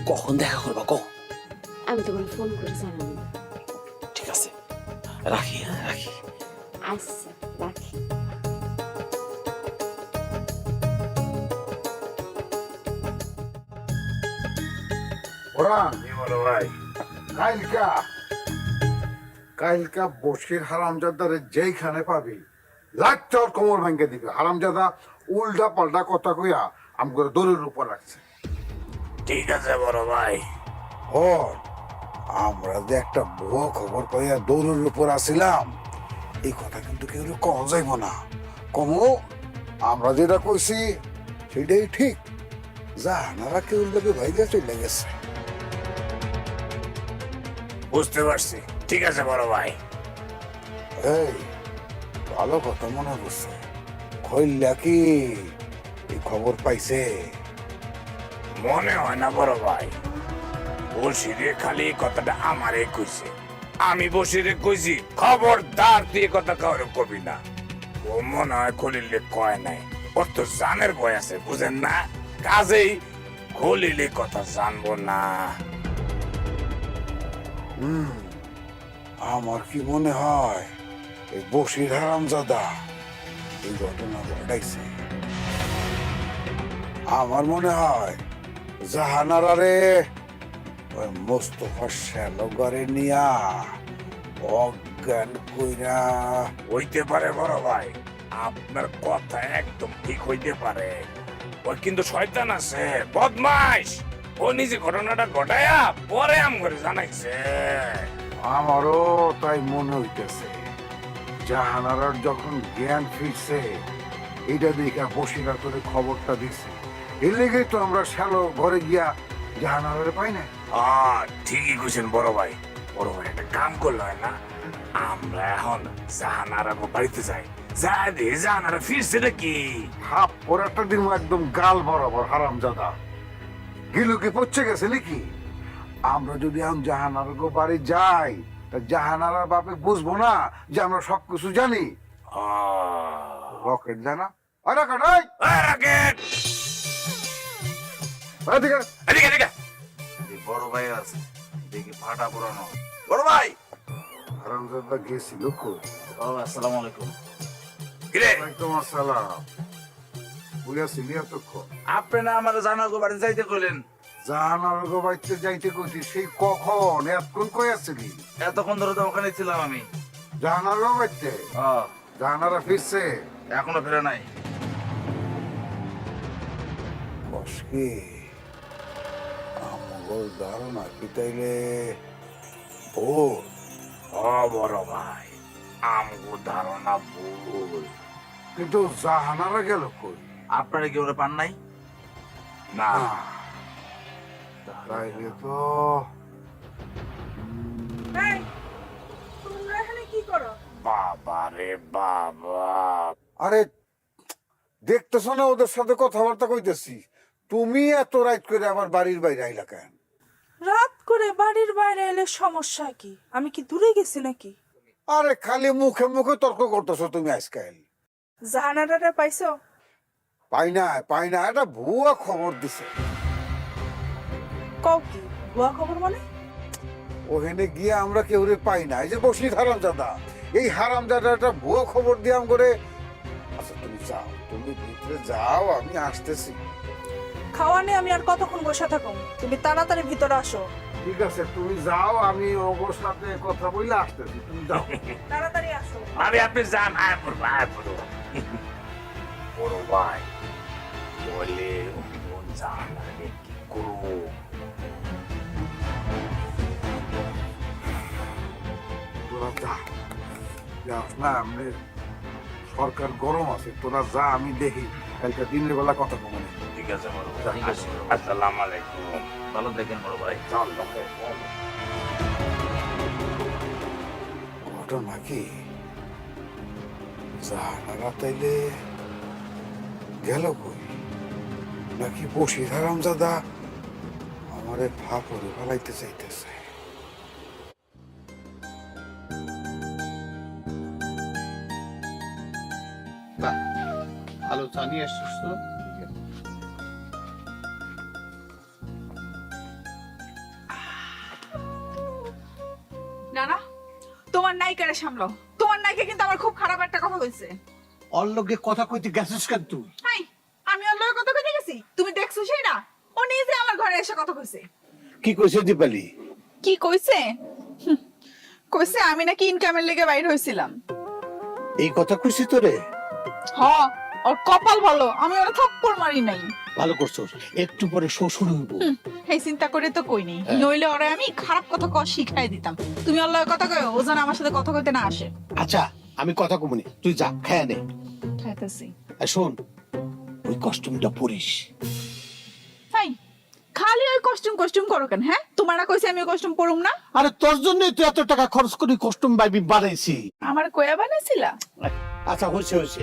কখন দেখা করবা কো? আমি তোমার ফোন করে জানাবো। ঠিক আছে, রাখি, হ্যাঁ রাখি। আচ্ছা, রাখি। ওরা বলো ভাই, কালকা কালকা বসির হারামজাদারে যেইখানে পাবি লাগতে ওর কোমর ভেঙে দিবে। হারামজাদা উল্টা পাল্টা কথা কইয়া আমাকে দড়ির উপর রাখছে। ঠিক আছে বড় ভাই। ওর আমরা যে একটা ভুয়ো খবর পাইয়া দৌড়ের উপর আসিলাম, এই কথা কিন্তু কেউ কম যাইব না। কমু আমরা যেটা কইছি সেটাই ঠিক। জাহানারা কেউ লোকে ভাইগা চলে গেছে। বুঝতে পারছি, ঠিক আছে বড় ভাই। এই ভালো কথা মনে করছে, খইল্লা কি এই খবর পাইছে? মনে হয় না বড় ভাই, বসিরে খালি এই কথাটা আমারে কইছে। আমি বসিরে কইছি খবরদার তুই কথা কাউরে কবি না। ও মনে হয় খলিলে কয় নাই, ওর তো জানের ভয় আছে বুঝেন না, কাজেই খলিলে কথা জানবো না। আমার কি মনে হয় এই বসির হারামজাদা এই ঘটনা ঘটাইছে। আমার মনে হয় জাহানারারে ওই মোস্তফা শ্যালগারে নিয়া অজ্ঞান কইরা। হইতে পারে বড় ভাই, আপনার কথা একদম ঠিক হইতে পারে। ওই কিন্তু শয়তান আছে, বদমাইশ। ও নিজে ঘটনাটা ঘটায়া পরে আম করে জানাইছে। আমারও তাই মনে হইতেছে। জাহানারার যখন জ্ঞান ফিরছে এটা দেখা বসিরা তোরে খবরটা দিছে। এর লেগেই তো আমরা শ্যালো ঘরে গিয়া জাহানারারে পাই না। ঠিকই কইছেন বড় ভাই। বড় ভাই একটা কাম করলে হয় না, আমরা এখন জাহানারা বাড়িতে যাই, যা দে জাহানারা ফিরছে নাকি। হাফ ওর একটা দিন একদম গাল বরাবর হারামজাদা গিলুকে পচে গেছে নাকি। আমরা যদি এখন জাহানার বাড়ি যাই তা জাহানারার বাপে বুঝবো না যে আমরা সবকিছু জানি। রকেট জানা রকেট রাকেট এদিকে এদিকে এদিকে। বড় ভাই আছে, দেখি ফাটা পুরানো। বড় ভাই, হারামজাদা গেছিল কই? আসসালামু আলাইকুম। কিরে ওয়ালাইকুম আসসালাম। বুঝাছিলি এতক্ষণ? আপনি না আমার জানার বাড়ি যাইতে কইলেন। জাহানার বাড়িতে যাইতে কইছি সেই কখন? এতক্ষণ কই আসছিলি? এতক্ষণ ধরে তো ওখানে ছিলাম আমি। জাহানার বাড়িতে? জাহানারা ফিরছে? এখনো ফেরে নাই। বসকে আমগোর ধারণা কি তাইলে ভুল? বড় ভাই, আমগো ধারণা ভুল। কিন্তু জাহানারা গেল কই? আপনারা কি ওরা পান নাই? না। তাইলে তো এই, তোমরা এখানে কি করো? বাবা রে বাবা। আরে দেখতেছ না ওদের সাথে কথাবার্তা কইতেছি, তুমি এত রাইট করে আমার বাড়ির বাইরে আইলা কেন? রাত করে বাড়ির বাইরে এলে সমস্যা কি? আমি কি দূরে গেছি নাকি? আরে খালি মুখে মুখে তর্ক করতেছো তুমি আজকাল। জাহানারাটা পাইছো? পাই না এটা ভুয়া খবর দিছে। কও কি ভুয়া খবর মানে? ওখানে গিয়ে আমরা কেউ পাই না। এই যে বসির হারামজাদা, এই হারামজাদা একটা ভুয়া খবর দিয়ে করে। আচ্ছা তুমি যাও, তুমি ভিতরে যাও, আমি আসতেছি। খাওয়া নিয়ে আমি আর কতক্ষণ বসে থাকো? তুমি তাড়াতাড়ি ভিতরে আসো। ঠিক আছে তুমি যাও, আমি ওর সাথে কথা বলে আসতেছি, তুমি যাও। তাড়াতাড়ি আসো। আরে আপনি যান, আয় পড়বো আয় পড়বো। বড় ভাই বলে জানালে কি করবো? তোরা যা, যাস না, আমি সরকার গরম আছে, তোরা যা, আমি দেখি কালকে দিনের বেলা কথা কমে। ঠিক আছে বড় ভাই, আসসালামু আলাইকুম। ভালো দেখেন বড় ভাই। ঘটনা কি? জাহানারা তাইলে গেল কই? নাকি বসির হারামজাদা আমারে ফাঁপড়ে ফেলাইতে চাইতেছে? ভালো চা নিয়ে আসছিস তো? তোমার নায়িকারে সামলাও। তোমার নায়িকা কিন্তু আমার খুব খারাপ একটা কথা কইছে। ওর লগে কথা কইতে গেছিস কেন তুই? হাই, আমি ওর লগে কথা কইতে গেছি? তুমি দেখছো সেটা? ও নিজে আমার ঘরে এসে কথা কইছে। কি কইছে দীপালি? কি কইছে? কইছে আমি নাকি ইনকামের লেগে বাইরে হইছিলাম। এই কথা কইছি তোরে? হ, ওর কপাল ভালো আমি ওর থাপ্পড় মারি নাই। ভালো করছস, একটু পরে শ্বশুর হইব। এই চিন্তা করে তো কই নেই, নইলে ওরে আমি খারাপ কথা কওয়া শিখাই দিতাম। তুমি ওর লগে কথা কইও, ও যেন আমার সাথে কথা কইতে না আসে। আচ্ছা আমি কথা কমুনি, তুই যা খেয়ে নে। খাইতেছি। আর শোন, ওই কস্টিউমটা পরিস। হাই, খালি ওই কস্টিউম করো কেন? হ্যাঁ, তোমার না কইছে আমি ওই কস্টিউম পরুম না? আরে তোর জন্যই তো এত টাকা খরচ করে কস্টিউম বানাইছি। আমার কয়া বানাইছিলা? আচ্ছা হয়েছে হয়েছে,